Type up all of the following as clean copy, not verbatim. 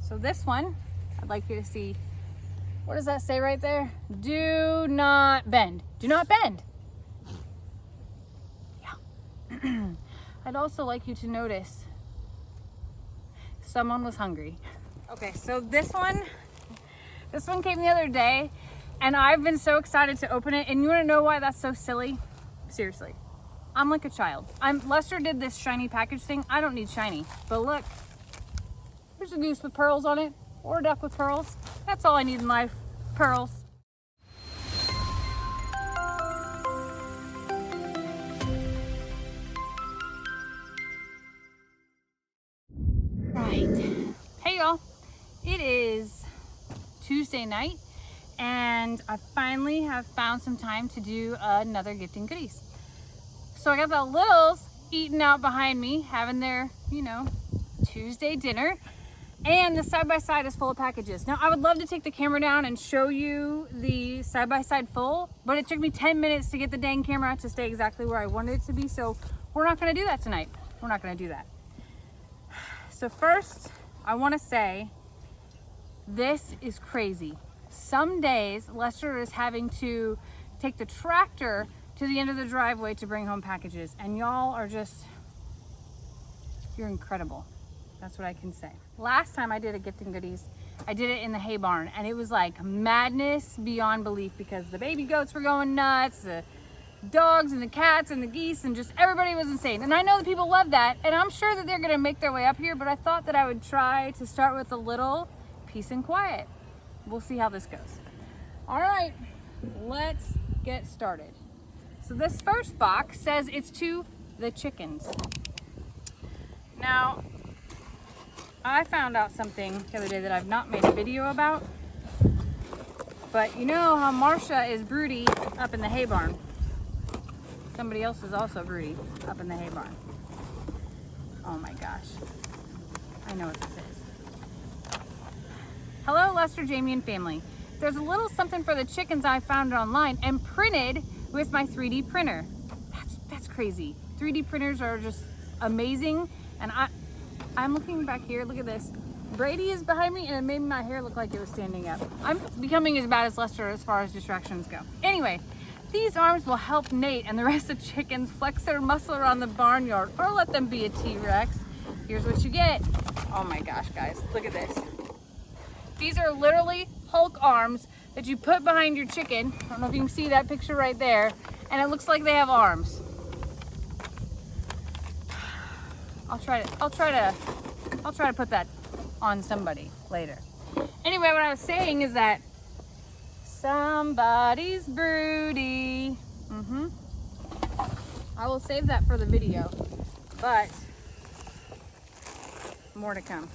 So this one, I'd like you to see, what does that say right there? Do not bend. Do not bend. Yeah. I'd also like you to notice someone was hungry. Okay, so this one came the other day and I've been so excited to open it. And you wanna know why that's so silly? Seriously, I'm like a child. Lester did this shiny package thing. I don't need shiny, but look, there's a goose with pearls on it or a duck with pearls. That's all I need in life, pearls. Right. Hey y'all, it is Tuesday night and I finally have found some time to do another gifting goodies. So I got the littles eating out behind me, having their, Tuesday dinner, and the side-by-side is full of packages. Now I would love to take the camera down and show you the side-by-side full, but it took me 10 minutes to get the dang camera to stay exactly where I wanted it to be, so we're not gonna do that tonight. We're not gonna do that. So first, I wanna say, this is crazy. Some days, Lester is having to take the tractor to the end of the driveway to bring home packages, and y'all are just, you're incredible. That's what I can say. Last time I did a gifting goodies, I did it in the hay barn, and it was like madness beyond belief because the baby goats were going nuts, the dogs and the cats and the geese, and just everybody was insane. And I know that people love that, and I'm sure that they're gonna make their way up here, but I thought that I would try to start with a little peace and quiet. We'll see how this goes. All right, let's get started. So this first box says it's to the chickens. Now, I found out something the other day that I've not made a video about, but you know how Marsha is broody up in the hay barn. Somebody else is also broody up in the hay barn. Oh my gosh. I know what this is. Hello, Lester, Jamie, and family. There's a little something for the chickens I found online and printed with my 3D printer. That's crazy. 3D printers are just amazing. And I'm looking back here, look at this. Brady is behind me and it made my hair look like it was standing up. I'm becoming as bad as Lester as far as distractions go. Anyway, these arms will help Nate and the rest of the chickens flex their muscle around the barnyard or let them be a T-Rex. Here's what you get. Oh my gosh, guys, look at this. These are literally Hulk arms that you put behind your chicken. I don't know if you can see that picture right there. And it looks like they have arms. I'll try to put that on somebody later. Anyway, what I was saying is that somebody's broody. I will save that for the video, but more to come.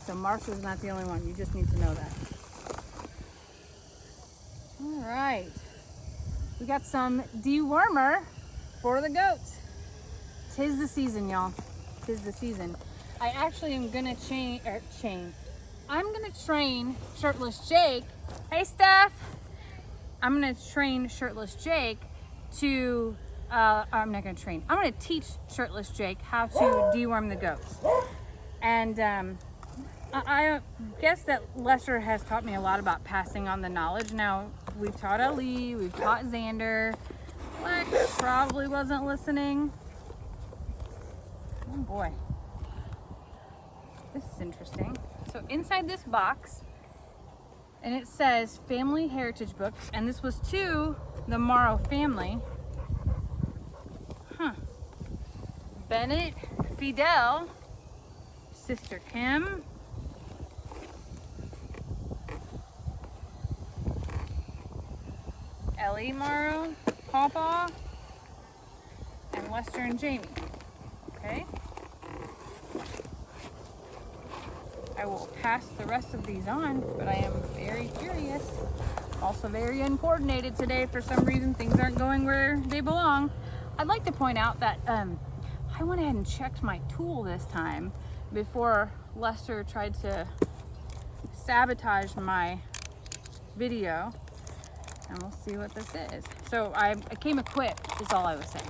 So Marsha's not the only one. You just need to know that. All right. We got some dewormer for the goats. 'Tis the season, y'all. 'Tis the season. I actually am gonna I'm gonna train Shirtless Jake. Hey, Steph. I'm gonna train Shirtless Jake to, I'm not gonna train. I'm gonna teach Shirtless Jake how to deworm the goats. And I guess that Lester has taught me a lot about passing on the knowledge. Now, we've taught Ali, we've taught Xander. Lex probably wasn't listening. Oh boy, this is interesting. So inside this box, and it says Family Heritage Books, and this was to the Morrow family. Bennett, Fidel, Sister Kim, Ellie Morrow, Pawpaw, and Lester and Jamie. Okay. I will pass the rest of these on, but I am very curious. Also very uncoordinated today. For some reason, things aren't going where they belong. I'd like to point out that I went ahead and checked my tool this time before Lester tried to sabotage my video. And we'll see what this is. So I came equipped, is all I was saying.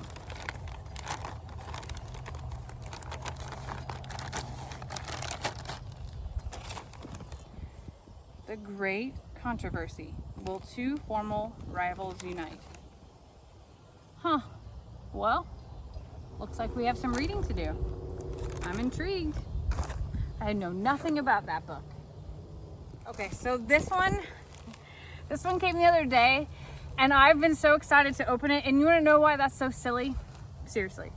The great controversy. Will two formal rivals unite? Huh. Well, looks like we have some reading to do. I'm intrigued. I know nothing about that book. Okay, so this one came the other day, and I've been so excited to open it. And you want to know why that's so silly? Seriously,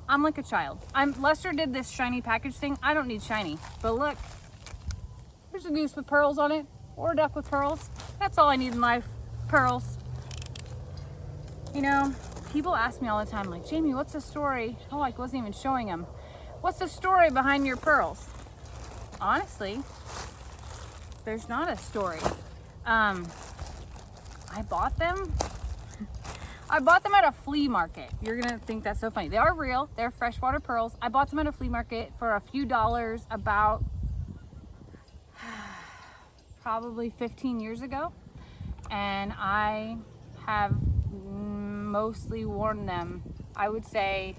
I'm like a child. Lester did this shiny package thing. I don't need shiny, but look, there's a goose with pearls on it, or a duck with pearls. That's all I need in life, pearls. You know, people ask me all the time, like, Jamie, what's the story? Oh, I wasn't even showing them. What's the story behind your pearls? Honestly, there's not a story. I bought them. I bought them at a flea market. You're gonna think that's so funny. They are real. They're freshwater pearls. I bought them at a flea market for a few dollars about probably 15 years ago. And I have mostly worn them, I would say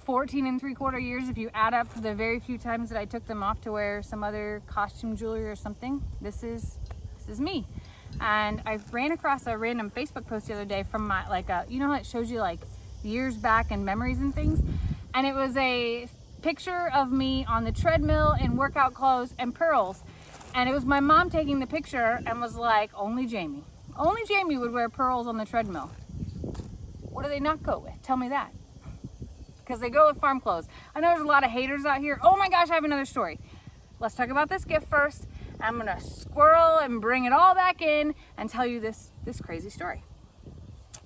14 3/4 years if you add up the very few times that I took them off to wear some other costume jewelry or something. This is me. And I ran across a random Facebook post the other day from my, you know how it shows you like years back and memories and things? And it was a picture of me on the treadmill in workout clothes and pearls. And it was my mom taking the picture and was like, only Jamie would wear pearls on the treadmill. What do they not go with? Tell me that. Because they go with farm clothes. I know there's a lot of haters out here. Oh my gosh, I have another story. Let's talk about this gift first. I'm gonna squirrel and bring it all back in and tell you this crazy story.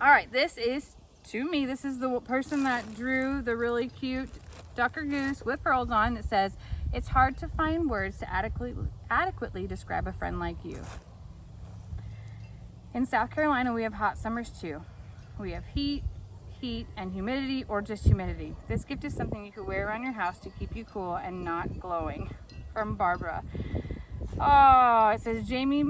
All right, this is, to me, this is the person that drew the really cute duck or goose with pearls on that says, it's hard to find words to adequately describe a friend like you. In South Carolina, we have hot summers too. We have heat, and humidity, or just humidity. This gift is something you could wear around your house to keep you cool and not glowing. From Barbara. Oh, it says, Jamie,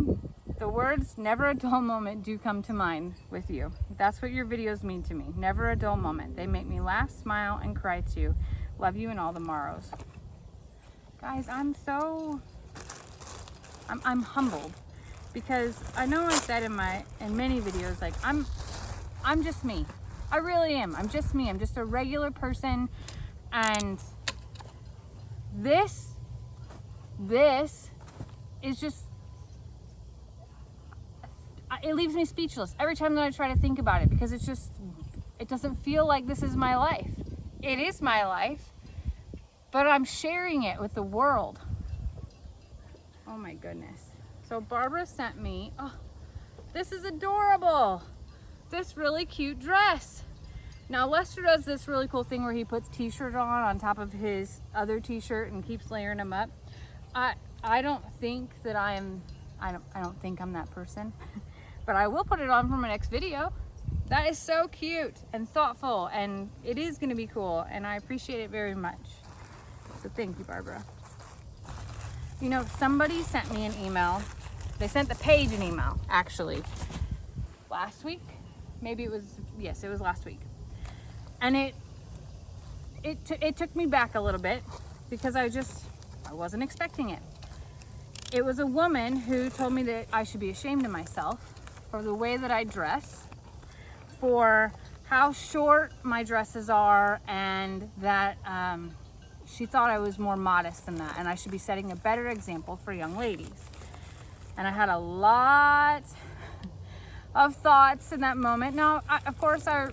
the words never a dull moment do come to mind with you. That's what your videos mean to me. Never a dull moment. They make me laugh, smile, and cry too. Love you in all the morrows. Guys, I'm humbled, because I know I said in many videos, like, I'm just me. I really am. I'm just me. I'm just a regular person. And this is just, it leaves me speechless every time that I try to think about it, because it's just, it doesn't feel like this is my life. It is my life, but I'm sharing it with the world. Oh my goodness. So Barbara sent me, oh, this is adorable. This really cute dress. Now Lester does this really cool thing where he puts t-shirt on top of his other t-shirt and keeps layering them up. I don't think that I don't think I'm that person, but I will put it on for my next video. That is so cute and thoughtful, and it is going to be cool, and I appreciate it very much. So thank you, Barbara. You know, somebody sent me an email. They sent the page an email, actually, last week. Maybe it was, yes, it was last week. And it took me back a little bit, because I wasn't expecting it. It was a woman who told me that I should be ashamed of myself for the way that I dress, for how short my dresses are, and that she thought I was more modest than that, and I should be setting a better example for young ladies. And I had a lot of thoughts in that moment. Now, of course, I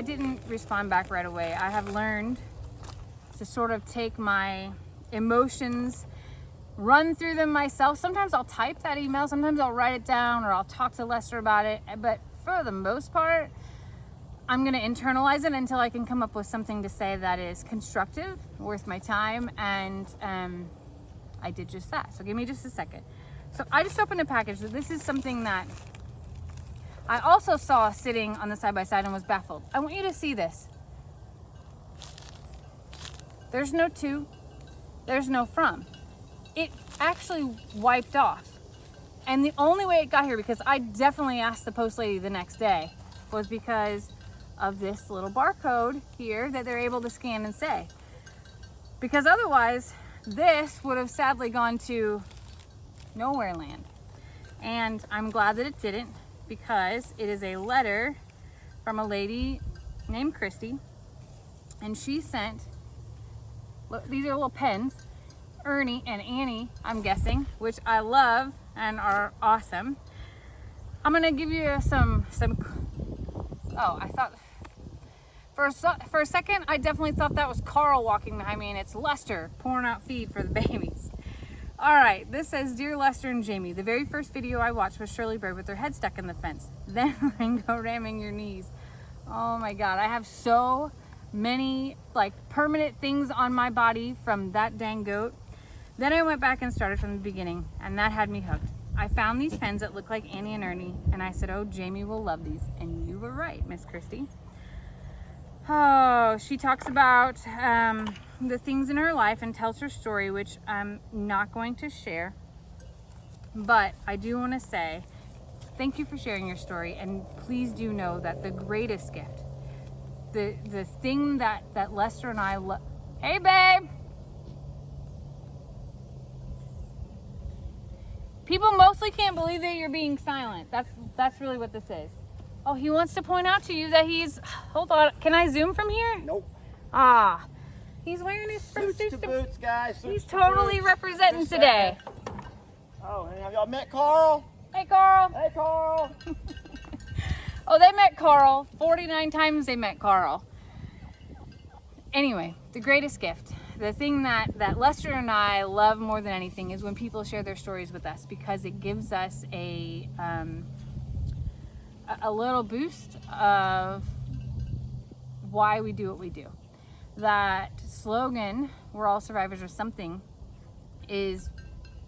didn't respond back right away. I have learned to sort of take my emotions, run through them myself. Sometimes I'll type that email, sometimes I'll write it down, or I'll talk to Lester about it. But for the most part, I'm gonna internalize it until I can come up with something to say that is constructive, worth my time, and I did just that. So give me just a second. So I just opened a package. This is something that I also saw sitting on the side-by-side and was baffled. I want you to see this. There's no to, there's no from. It actually wiped off. And the only way it got here, because I definitely asked the post lady the next day, was because of this little barcode here that they're able to scan and say. Because otherwise, this would have sadly gone to nowhere land. And I'm glad that it didn't, because it is a letter from a lady named Christy, and she sent, look, these are little pens, Ernie and Annie, I'm guessing, which I love and are awesome. I'm gonna give you some, oh, I thought, for a second, I definitely thought that was Carl walking behind me, and it's Lester pouring out feed for the babies. All right, this says, Dear Lester and Jamie, the very first video I watched was Shirley Bird with her head stuck in the fence. Then go ramming your knees. Oh my God, I have so many like permanent things on my body from that dang goat. Then I went back and started from the beginning, and that had me hooked. I found these pens that look like Annie and Ernie, and I said, oh, Jamie will love these. And you were right, Miss Christy. Oh, she talks about the things in her life and tells her story, which I'm not going to share. But I do want to say thank you for sharing your story, and please do know that the greatest gift, the thing that Lester and I love. Hey, babe. People mostly can't believe that you're being silent. That's really what this is. Oh, he wants to point out to you that he's, hold on, can I zoom from here? Nope. Ah, he's wearing his Suits to boots, guys. He's totally representing today. Oh, and have y'all met Carl? Hey, Carl. Hey, Carl. Oh, they met Carl. 49 times they met Carl. Anyway, the greatest gift. The thing that Lester and I love more than anything is when people share their stories with us, because it gives us a little boost of why we do what we do. That slogan, we're all survivors of something, is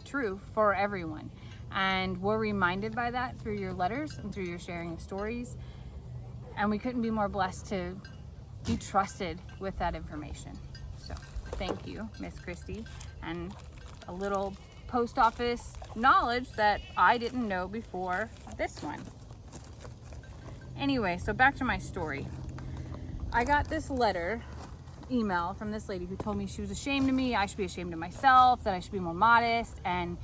true for everyone. And we're reminded by that through your letters and through your sharing of stories. And we couldn't be more blessed to be trusted with that information. So thank you, Miss Christy, and a little post office knowledge that I didn't know before this one. Anyway, so back to my story. I got this email from this lady who told me she was ashamed of me, I should be ashamed of myself, that I should be more modest, and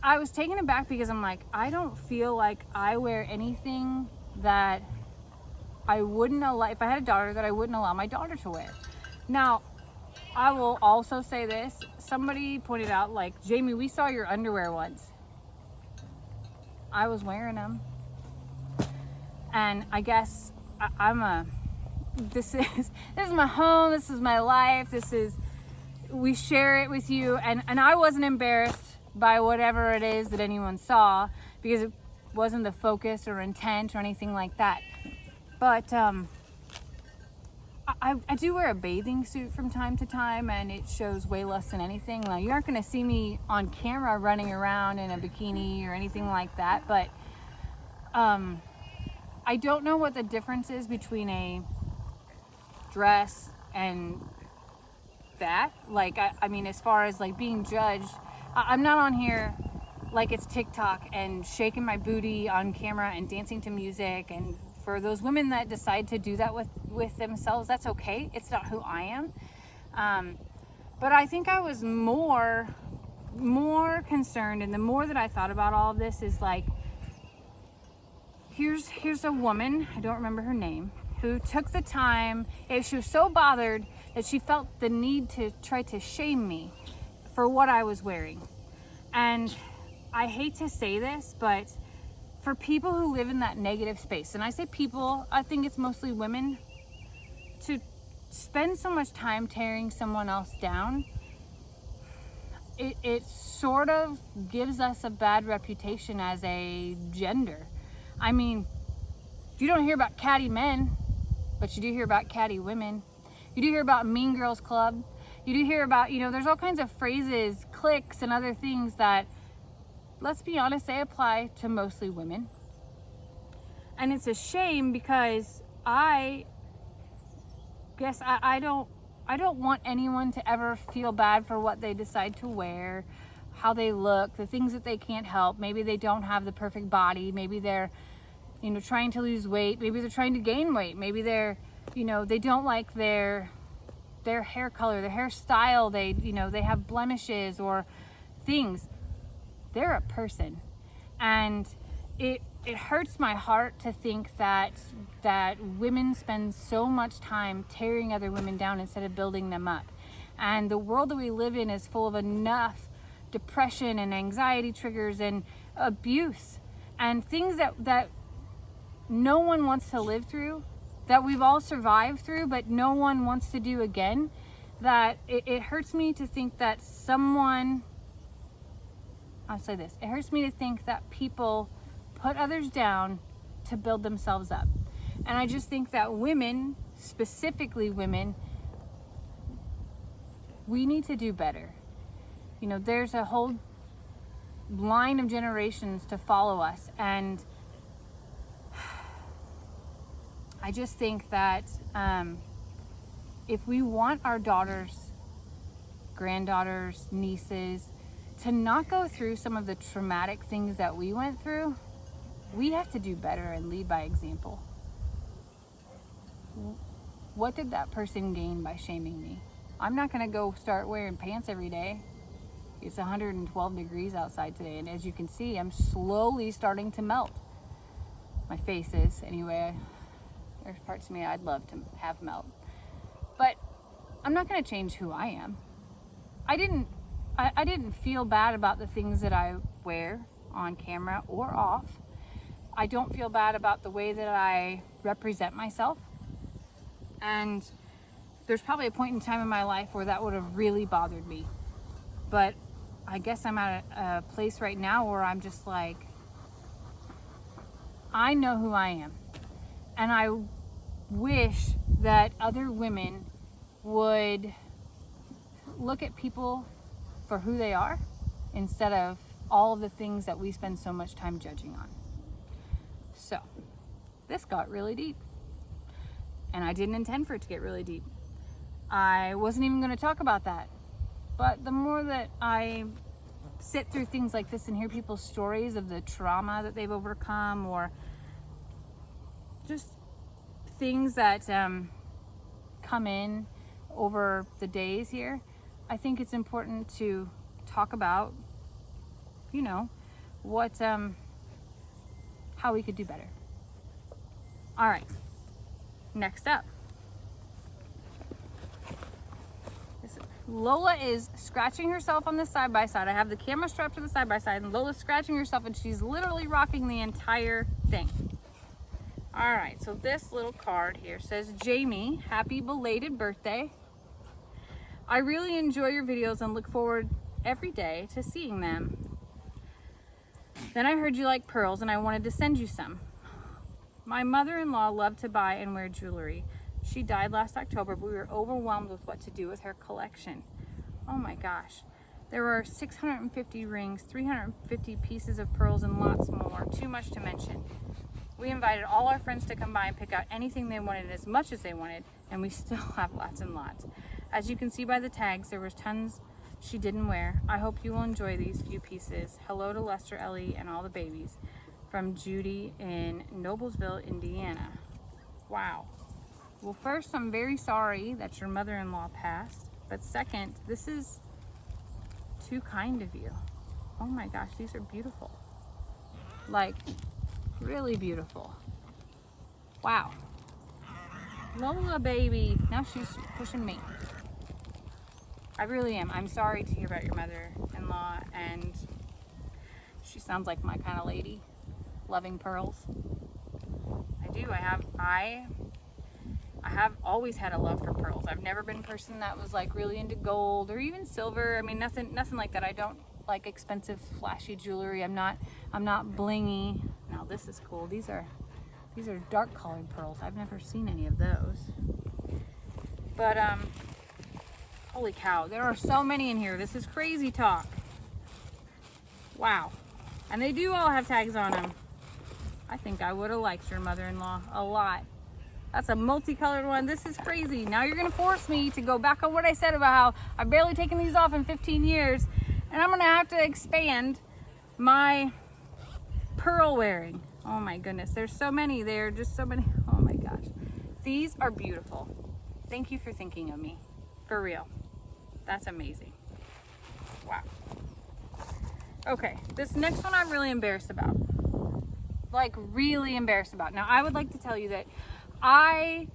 I was taken aback because I'm like, I don't feel like I wear anything that I wouldn't allow, if I had a daughter, that I wouldn't allow my daughter to wear. Now, I will also say this, somebody pointed out, like, Jamie, we saw your underwear once. I was wearing them. And I guess this is my home, this is my life, we share it with you, and I wasn't embarrassed by whatever it is that anyone saw, because it wasn't the focus or intent or anything like that. But I do wear a bathing suit from time to time, and it shows way less than anything. Now, you aren't going to see me on camera running around in a bikini or anything like that, but I don't know what the difference is between a dress and that. Like, I mean, as far as like being judged, I'm not on here like it's TikTok and shaking my booty on camera and dancing to music. And for those women that decide to do that with themselves, that's okay. It's not who I am. But I think I was more concerned, and the more that I thought about all of this is like, here's a woman, I don't remember her name, who took the time, she was so bothered that she felt the need to try to shame me for what I was wearing. And I hate to say this, but for people who live in that negative space, and I say people, I think it's mostly women, to spend so much time tearing someone else down, it sort of gives us a bad reputation as a gender. I mean, you don't hear about catty men, but you do hear about catty women. You do hear about Mean Girls Club. You do hear about, there's all kinds of phrases, cliques, and other things that, let's be honest, they apply to mostly women. And it's a shame, because I guess I don't want anyone to ever feel bad for what they decide to wear, how they look, the things that they can't help. Maybe they don't have the perfect body. Maybe they're, trying to lose weight. Maybe they're trying to gain weight. Maybe they're, they don't like their hair color, their hairstyle. They have blemishes or things. they're a person. And it hurts my heart to think that women spend so much time tearing other women down instead of building them up. And the world that we live in is full of enough depression and anxiety triggers and abuse and things that no one wants to live through, that we've all survived through, but no one wants to do again. That it hurts me to think that I'll say this, it hurts me to think that people put others down to build themselves up. And I just think that women, specifically women, we need to do better. You know, there's a whole line of generations to follow us, and I just think that if we want our daughters, granddaughters, nieces to not go through some of the traumatic things that we went through, we have to do better and lead by example. What did that person gain by shaming me? I'm not gonna go start wearing pants every day. It's 112 degrees outside today, and as you can see, I'm slowly starting to melt. My face is, anyway. There's parts of me I'd love to have melt. But I'm not gonna change who I am. I didn't feel bad about the things that I wear on camera or off. I don't feel bad about the way that I represent myself. And there's probably a point in time in my life where that would have really bothered me. But I guess I'm at a place right now where I'm just like, I know who I am. And I wish that other women would look at people for who they are instead of all of the things that we spend so much time judging on. So, this got really deep. And I didn't intend for it to get really deep. I wasn't even going to talk about that. But the more that I sit through things like this and hear people's stories of the trauma that they've overcome, or just things that come in over the days here, I think it's important to talk about, you know, what, how we could do better. All right, next up. Lola is scratching herself on the side-by-side. I have the camera strapped to the side-by-side, and Lola's scratching herself, and she's literally rocking the entire thing. All right, so this little card here says, Jamie, happy belated birthday. I really enjoy your videos and look forward every day to seeing them. Then I heard you like pearls and I wanted to send you some. My mother-in-law loved to buy and wear jewelry. She died last October, but we were overwhelmed with what to do with her collection. Oh my gosh. There were 650 rings, 350 pieces of pearls, and lots more. Too much to mention. We invited all our friends to come by and pick out anything they wanted as much as they wanted, and we still have lots and lots. As you can see by the tags, there was tons she didn't wear. I hope you will enjoy these few pieces. Hello to Lester, Ellie, and all the babies. From Judy in Noblesville, Indiana. Wow. Well, first, I'm very sorry that your mother-in-law passed. But second, this is too kind of you. Oh my gosh, these are beautiful. Like, really beautiful. Wow. Lola, baby. Now she's pushing me. I really am. I'm sorry to hear about your mother-in-law, and she sounds like my kind of lady. Loving pearls. I do. I have always had a love for pearls. I've never been a person that was like really into gold or even silver. I mean, nothing like that. I don't like expensive, flashy jewelry. I'm not blingy. Now this is cool. These are dark colored pearls. I've never seen any of those. But holy cow, there are so many in here. This is crazy talk. Wow. And they do all have tags on them. I think I would have liked your mother-in-law a lot. That's a multicolored one. This is crazy. Now you're gonna force me to go back on what I said about how I've barely taken these off in 15 years, and I'm gonna have to expand my pearl wearing. Oh my goodness, there's so many there, just so many. Oh my gosh. These are beautiful. Thank you for thinking of me. For real. That's amazing. Wow. Okay, this next one I'm really embarrassed about. Like, really embarrassed about. Now, I would like to tell you that I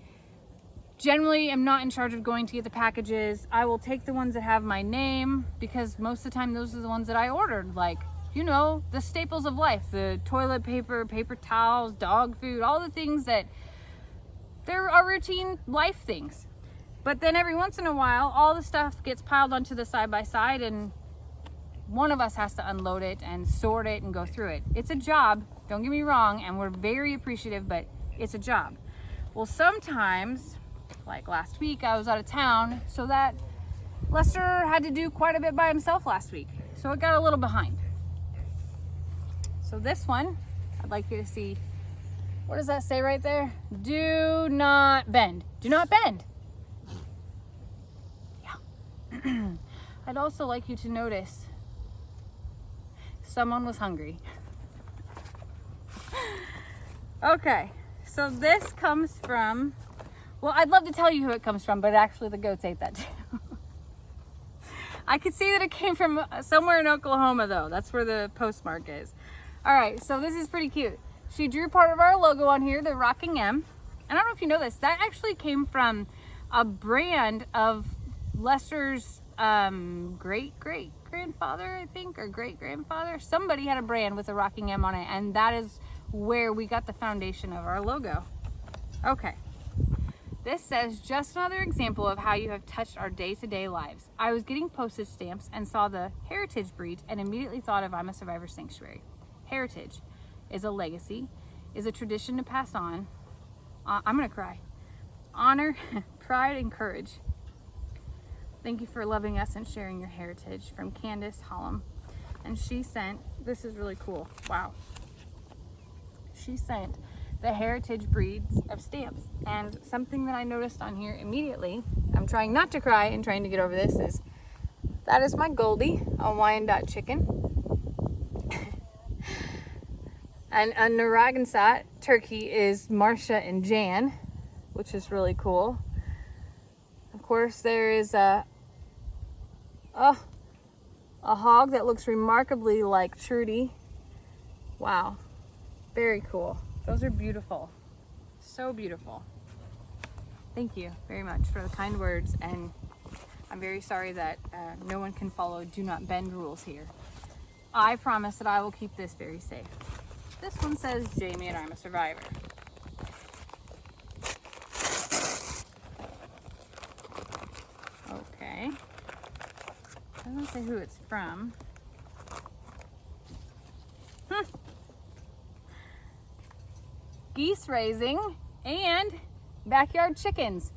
generally am not in charge of going to get the packages. I will take the ones that have my name because most of the time those are the ones that I ordered. Like, you know, the staples of life, the toilet paper, paper towels, dog food, all the things that there are routine life things. But then every once in a while, all the stuff gets piled onto the side by side and one of us has to unload it and sort it and go through it. It's a job, don't get me wrong, and we're very appreciative, but it's a job. Well, sometimes, like last week, I was out of town, so that Lester had to do quite a bit by himself last week. So it got a little behind. So this one, I'd like you to see, what does that say right there? Do not bend. Do not bend. Yeah. I'd also like you to notice someone was hungry. Okay, so this comes from, well, I'd love to tell you who it comes from, but actually the goats ate that too. I could see that it came from somewhere in Oklahoma though. That's where the postmark is. All right, so this is pretty cute. She drew part of our logo on here, the Rocking M. And I don't know if you know this, that actually came from a brand of Lester's great-great-grandfather, I think, or great-grandfather. Somebody had a brand with a Rocking M on it, and that is where we got the foundation of our logo. Okay. This says, just another example of how you have touched our day-to-day lives. I was getting postage stamps and saw the heritage breed and immediately thought of I'm a Survivor Sanctuary. Heritage is a legacy, is a tradition to pass on. I'm gonna cry. Honor, pride, and courage. Thank you for loving us and sharing your heritage. From Candace Hollum. And she sent, this is really cool, wow. She sent the heritage breeds of stamps. And something that I noticed on here immediately, I'm trying not to cry and trying to get over this, is that is my Goldie, a Wyandotte chicken. And a Narragansett turkey is Marcia and Jan, which is really cool. Of course, there is a hog that looks remarkably like Trudy. Wow, very cool. Those are beautiful, so beautiful. Thank you very much for the kind words, and I'm very sorry that no one can follow do not bend rules here. I promise that I will keep this very safe. This one says Jamie and I'm a survivor. Okay. Doesn't say who it's from. Geese raising and backyard chickens.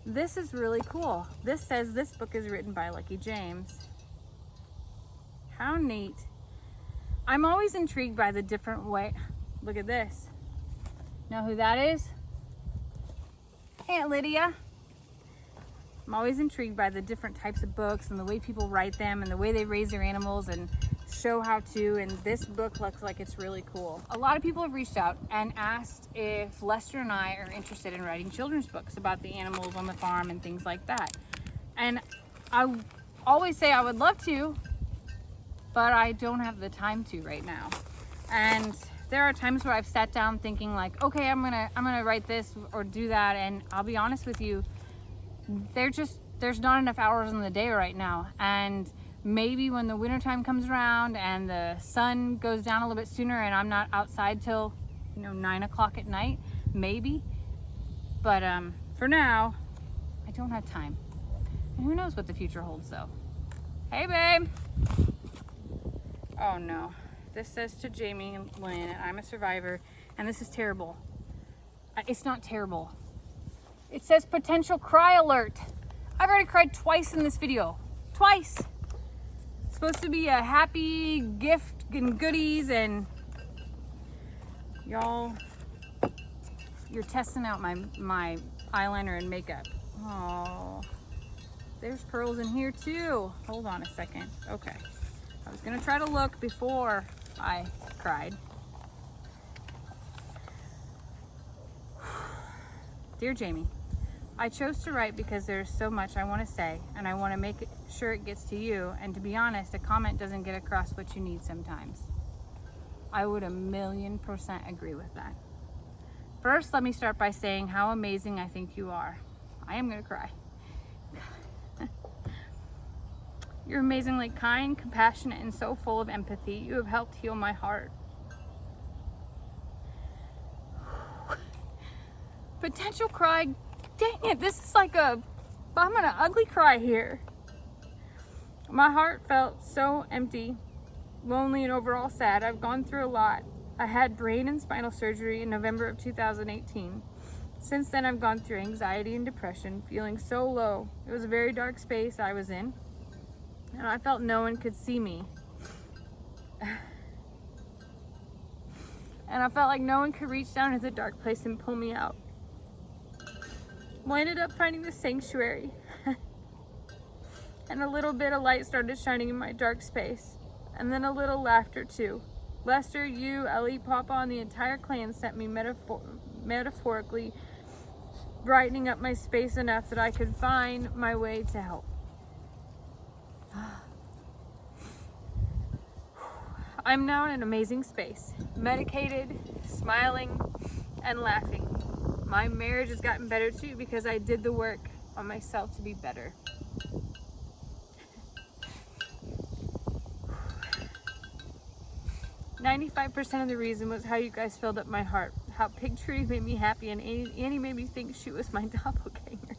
This is really cool. This says this book is written by Lucky James. How neat. I'm always intrigued by the different way. Look at this. Know who that is? Aunt Lydia. I'm always intrigued by the different types of books and the way people write them and the way they raise their animals and show how to, and this book looks like it's really cool. A lot of people have reached out and asked if Lester and I are interested in writing children's books about the animals on the farm and things like that. And I always say I would love to, but I don't have the time to right now. And there are times where I've sat down thinking like, okay, I'm gonna write this or do that, and I'll be honest with you, there's not enough hours in the day right now. And maybe when the wintertime comes around and the sun goes down a little bit sooner and I'm not outside till 9 o'clock at night, maybe. But for now, I don't have time. And who knows what the future holds though. Hey babe. Oh no, this says to Jamie and Lynn, I'm a survivor, and this is terrible. It's not terrible. It says potential cry alert. I've already cried twice in this video. Twice. It's supposed to be a happy gift and goodies, and y'all, you're testing out my eyeliner and makeup. Oh, there's pearls in here too. Hold on a second. Okay. I was gonna try to look before I cried. Dear Jamie, I chose to write because there's so much I want to say, and I want to make sure it gets to you, and to be honest, a comment doesn't get across what you need sometimes. I would 1,000,000% agree with that. First, let me start by saying how amazing I think you are. I am going to cry. You're amazingly kind, compassionate, and so full of empathy. You have helped heal my heart. Potential cry. Dang it, this is like I'm gonna ugly cry here. My heart felt so empty, lonely, and overall sad. I've gone through a lot. I had brain and spinal surgery in November of 2018. Since then, I've gone through anxiety and depression, feeling so low. It was a very dark space I was in, and I felt no one could see me. And I felt like no one could reach down into the dark place and pull me out. Well, I ended up finding the sanctuary. And a little bit of light started shining in my dark space. And then a little laughter too. Lester, you, Ellie, Papa, and the entire clan sent me metaphorically brightening up my space enough that I could find my way to help. I'm now in an amazing space, medicated, smiling, and laughing. My marriage has gotten better too because I did the work on myself to be better. "95% of the reason was how you guys filled up my heart. How Pig Trudy made me happy, and Annie made me think she was my doppelganger.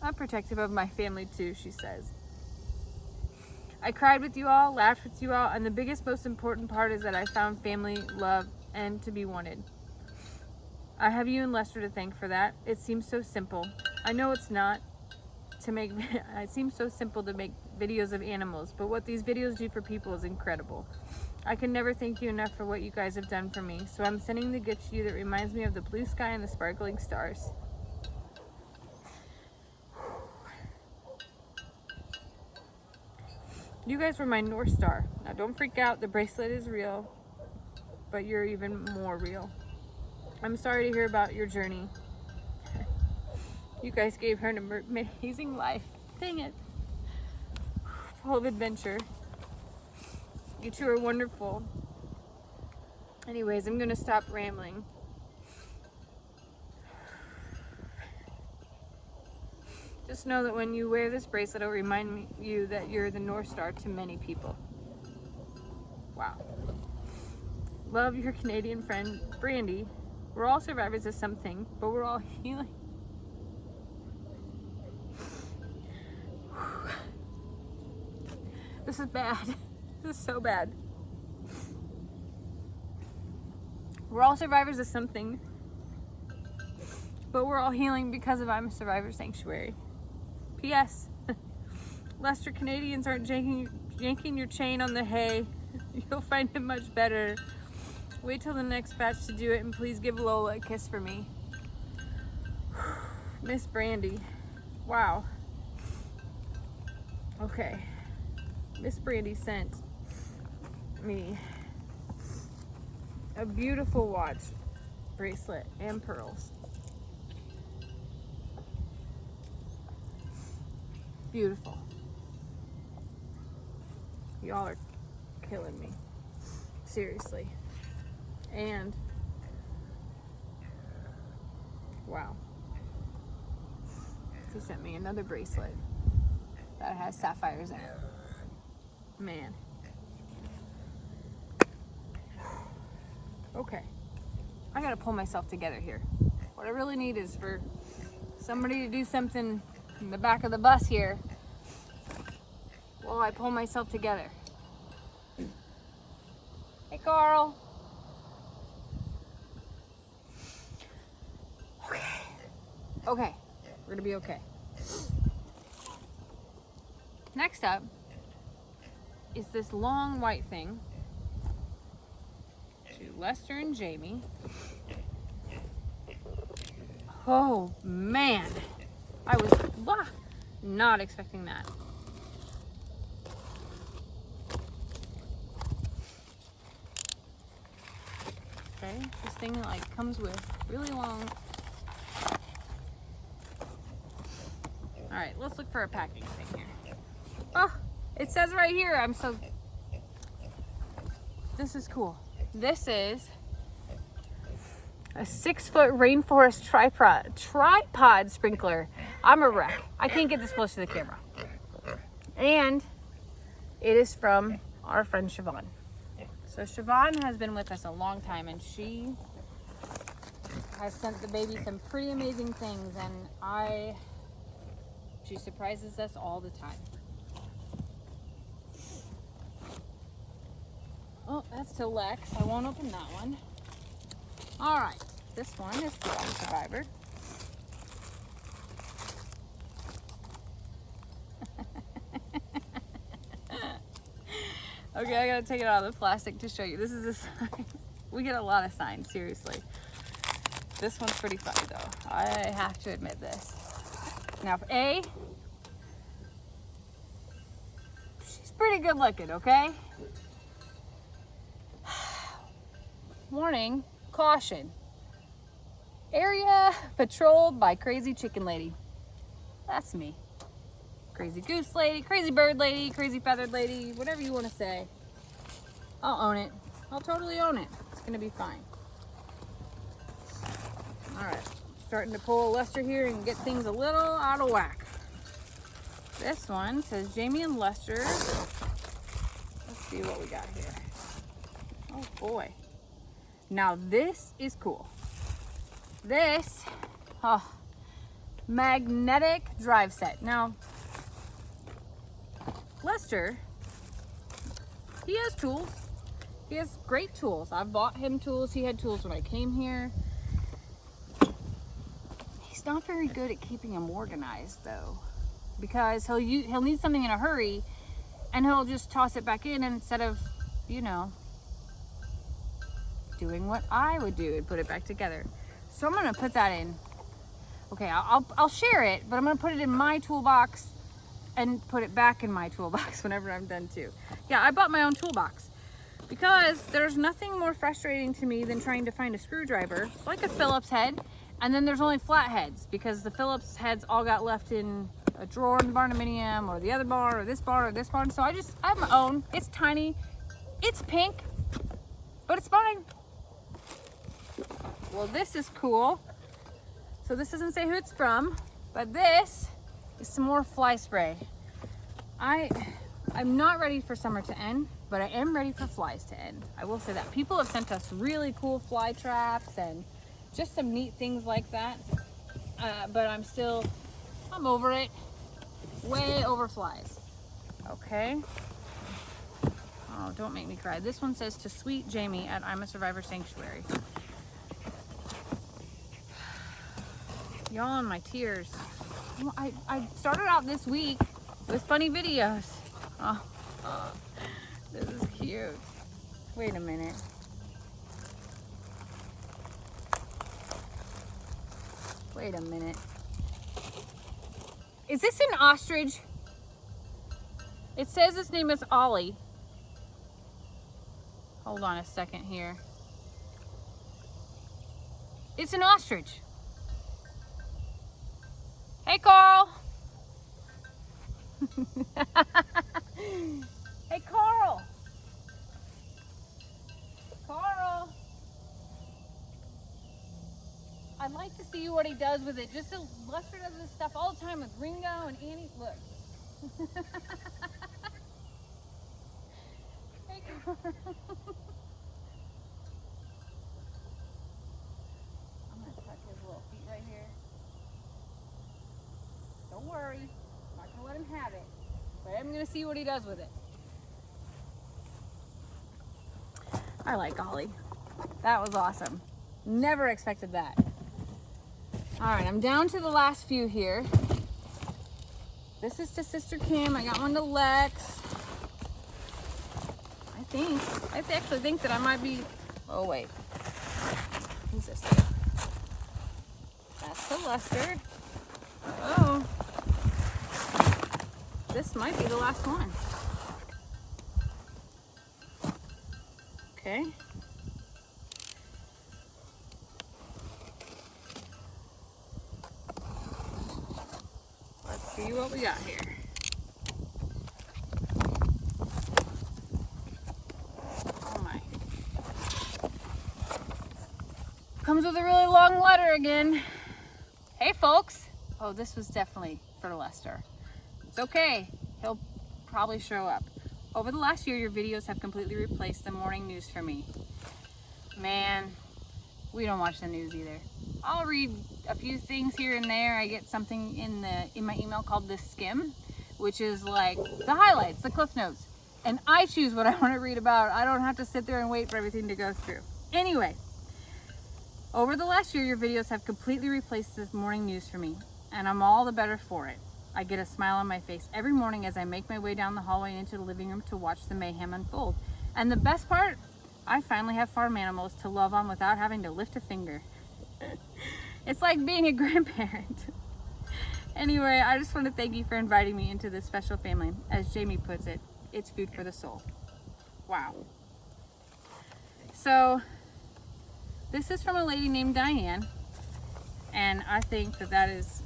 I'm protective of my family too," she says. "I cried with you all, laughed with you all, and the biggest, most important part is that I found family, love, and to be wanted. I have you and Lester to thank for that. It seems so simple. I know it's not it seems so simple to make videos of animals, but what these videos do for people is incredible. I can never thank you enough for what you guys have done for me, so I'm sending the gift to you that reminds me of the blue sky and the sparkling stars." You guys were my North Star. Now don't freak out, the bracelet is real, but you're even more real. I'm sorry to hear about your journey. You guys gave her an amazing life. Dang it. Full of adventure. You two are wonderful. Anyways, I'm gonna stop rambling. Just know that when you wear this bracelet, it'll remind you that you're the North Star to many people. Wow. Love, your Canadian friend, Brandy. We're all survivors of something, but we're all healing. This is bad. This is so bad. We're all survivors of something, but we're all healing because of I'm a Survivor Sanctuary. P.S. Lester, Canadians aren't yanking your chain on the hay. You'll find it much better. Wait till the next batch to do it, and please give Lola a kiss for me. Miss Brandy. Wow. Okay. Miss Brandy sent me a beautiful watch, bracelet, and pearls. Beautiful. Y'all are killing me. Seriously. And wow. She sent me another bracelet that has sapphires in it. Man. Okay. I gotta pull myself together here. What I really need is for somebody to do something in the back of the bus here while I pull myself together. Hey, Carl. Okay, we're gonna be okay. Next up is this long white thing to Lester and Jamie. Oh man, I was not expecting that. Okay, this thing like comes with really long right, let's look for a packing thing here. Oh, it says right here, this is cool. This is a 6-foot rainforest tripod sprinkler. I'm a wreck. I can't get this close to the camera. And it is from our friend Siobhan. So Siobhan has been with us a long time, and she has sent the baby some pretty amazing things, and she surprises us all the time. Oh, that's to Lex. I won't open that one. All right, this one is for I'm a Survivor. Okay, I gotta take it out of the plastic to show you. This is a sign. We get a lot of signs, seriously. This one's pretty funny though. I have to admit this. Now, she's pretty good looking, okay? Warning, caution. Area patrolled by crazy chicken lady. That's me. Crazy goose lady, crazy bird lady, crazy feathered lady, whatever you want to say. I'll own it. I'll totally own it. It's gonna be fine. All right, starting to pull a Lester here and get things a little out of whack. This one says Jamie and Lester. Let's see what we got here. Oh boy. Now this is cool. This, magnetic drive set. Now, Lester, he has tools. He has great tools. I've bought him tools. He had tools when I came here. He's not very good at keeping them organized though, because he'll need something in a hurry and he'll just toss it back in instead of, you know, doing what I would do and put it back together. So I'm gonna put that in. Okay, I'll share it, but I'm gonna put it in my toolbox and put it back in my toolbox whenever I'm done too. Yeah, I bought my own toolbox because there's nothing more frustrating to me than trying to find a screwdriver, like a Phillips head, and then there's only flat heads because the Phillips heads all got left in a drawer in the barnuminium or the other barn or this barn or this barn. So I have my own. It's tiny, it's pink, but it's fine. Well, this is cool. So this doesn't say who it's from, but this is some more fly spray. I'm not ready for summer to end, but I am ready for flies to end. I will say that. People have sent us really cool fly traps and just some neat things like that. But I'm over it. Way over flies. Okay. Oh, don't make me cry. This one says to Sweet Jamie at I'm a Survivor Sanctuary. Y'all and my tears. I started out this week with funny videos. Oh, this is cute. Wait a minute. Wait a minute. Is this an ostrich? It says his name is Ollie. Hold on a second here. It's an ostrich. Hey, Carl. Hey, Carl. Carl. I'd like to see what he does with it. Just so Lester does this stuff all the time with Ringo and Annie. Look. Hey, Carl. I'm going to touch his little feet right here. Don't worry, I'm not gonna let him have it, but I'm gonna see what he does with it. I like Ollie. That was awesome. Never expected that. All right, I'm down to the last few here. This is to Sister Kim. I got one to Lex. I actually think that I might be, oh wait. Who's this? That's to Lester. Oh. This might be the last one. Okay. Let's see what we got here. Oh my. Comes with a really long letter again. Hey folks. Oh, this was definitely for Lester. It's okay. He'll probably show up. Over the last year, your videos have completely replaced the morning news for me. Man, we don't watch the news either. I'll read a few things here and there. I get something in my email called the skim, which is like the highlights, the cliff notes. And I choose what I want to read about. I don't have to sit there and wait for everything to go through. Anyway, over the last year, your videos have completely replaced the morning news for me, and I'm all the better for it. I get a smile on my face every morning as I make my way down the hallway into the living room to watch the mayhem unfold. And the best part, I finally have farm animals to love on without having to lift a finger. It's like being a grandparent. Anyway, I just want to thank you for inviting me into this special family. As Jamie puts it, it's food for the soul. Wow. So, this is from a lady named Diane, and I think that that is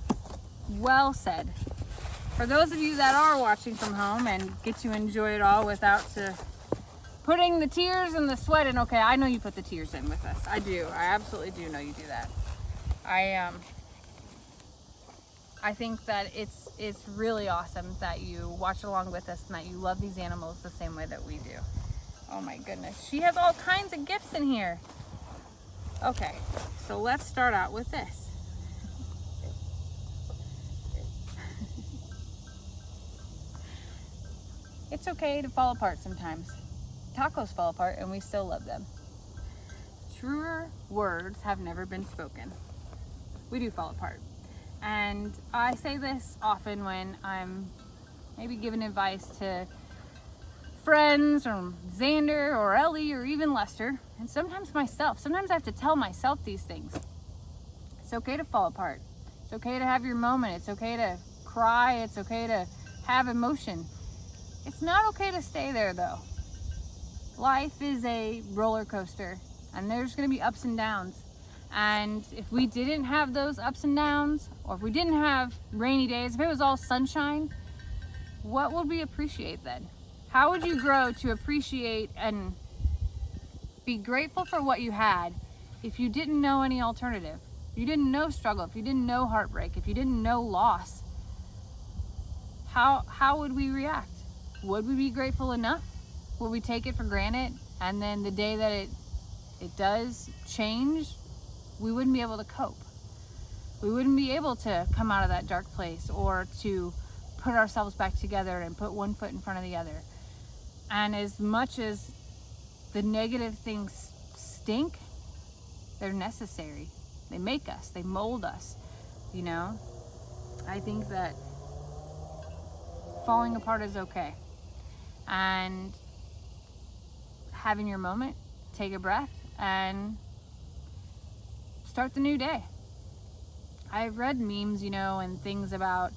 well said. For those of you that are watching from home and get to enjoy it all without putting the tears and the sweat in. Okay, I know you put the tears in with us. I do. I absolutely do know you do that. I think that it's really awesome that you watch along with us and that you love these animals the same way that we do. Oh my goodness. She has all kinds of gifts in here. Okay, so let's start out with this. It's okay to fall apart sometimes. Tacos fall apart and we still love them. Truer words have never been spoken. We do fall apart. And I say this often when I'm maybe giving advice to friends or Xander or Ellie or even Lester, and sometimes myself. Sometimes I have to tell myself these things. It's okay to fall apart. It's okay to have your moment. It's okay to cry. It's okay to have emotion. It's not okay to stay there though. Life is a roller coaster and there's going to be ups and downs. And if we didn't have those ups and downs, or if we didn't have rainy days, if it was all sunshine, what would we appreciate then? How would you grow to appreciate and be grateful for what you had if you didn't know any alternative? If you didn't know struggle, if you didn't know heartbreak, if you didn't know loss, how would we react? Would we be grateful enough? Would we take it for granted? And then the day that it does change, we wouldn't be able to cope. We wouldn't be able to come out of that dark place or to put ourselves back together and put one foot in front of the other. And as much as the negative things stink, they're necessary. They make us, they mold us, you know? I think that falling apart is okay. And having your moment, take a breath and start the new day. I've read memes, you know, and things about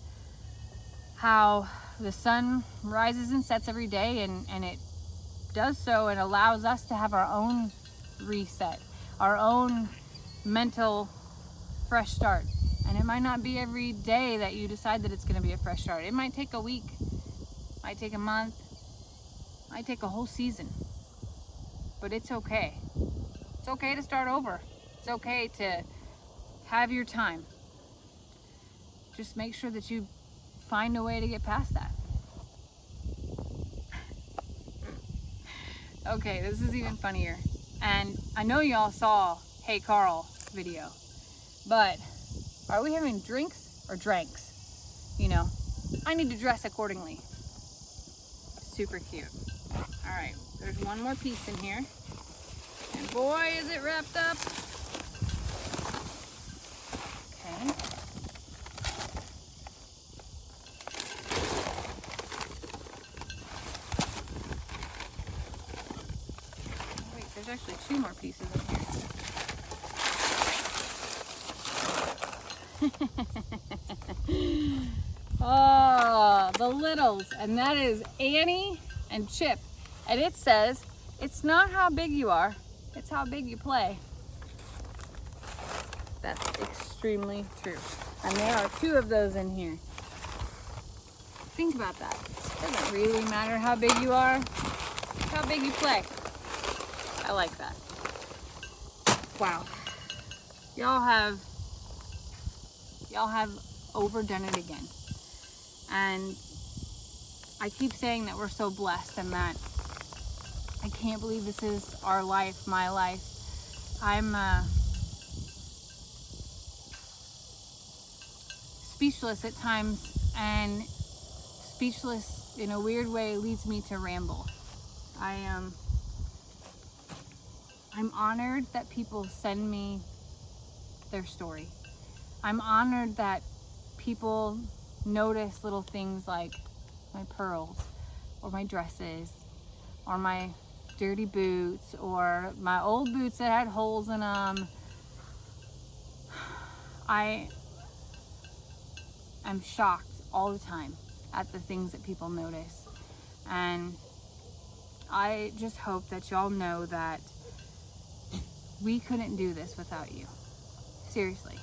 how the sun rises and sets every day, and it does so and allows us to have our own reset, our own mental fresh start. And it might not be every day that you decide that it's going to be a fresh start. It might take a week, might take a month, might take a whole season. But it's okay. It's okay to start over. It's okay to have your time. Just make sure that you find a way to get past that. Okay, this is even funnier. And I know y'all saw Hey Carl video, but are we having drinks or dranks? You know, I need to dress accordingly. Super cute. All right, there's one more piece in here. And boy, is it wrapped up. Okay. Wait, there's actually two more pieces in here. Oh, the littles. And that is Annie and Chip. And it says, it's not how big you are, it's how big you play. That's extremely true. And there are two of those in here. Think about that. It doesn't really matter how big you are, it's how big you play. I like that. Wow. Y'all have overdone it again. And I keep saying that we're so blessed and that I can't believe this is our life, my life. I'm speechless at times, and speechless in a weird way leads me to ramble. I'm honored that people send me their story. I'm honored that people notice little things like my pearls or my dresses or my dirty boots or my old boots that had holes in them. I'm shocked all the time at the things that people notice, and I just hope that y'all know that we couldn't do this without you. Seriously.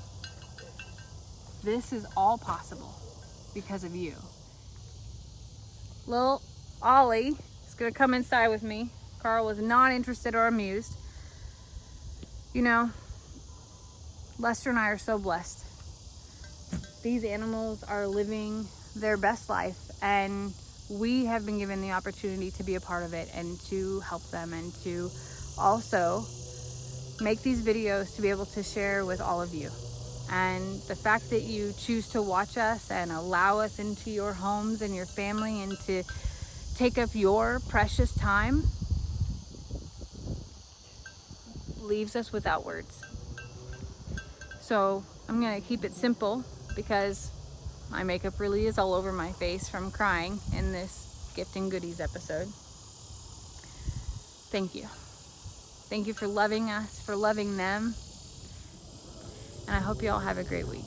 This is all possible because of you. Little Ollie is gonna come inside with me. Carl was not interested or amused. You know, Lester and I are so blessed. These animals are living their best life, and we have been given the opportunity to be a part of it and to help them and to also make these videos to be able to share with all of you. And the fact that you choose to watch us and allow us into your homes and your family and to take up your precious time leaves us without words. So I'm gonna keep it simple because my makeup really is all over my face from crying in this gift and goodies episode. Thank you. Thank you for loving us, for loving them. And I hope you all have a great week.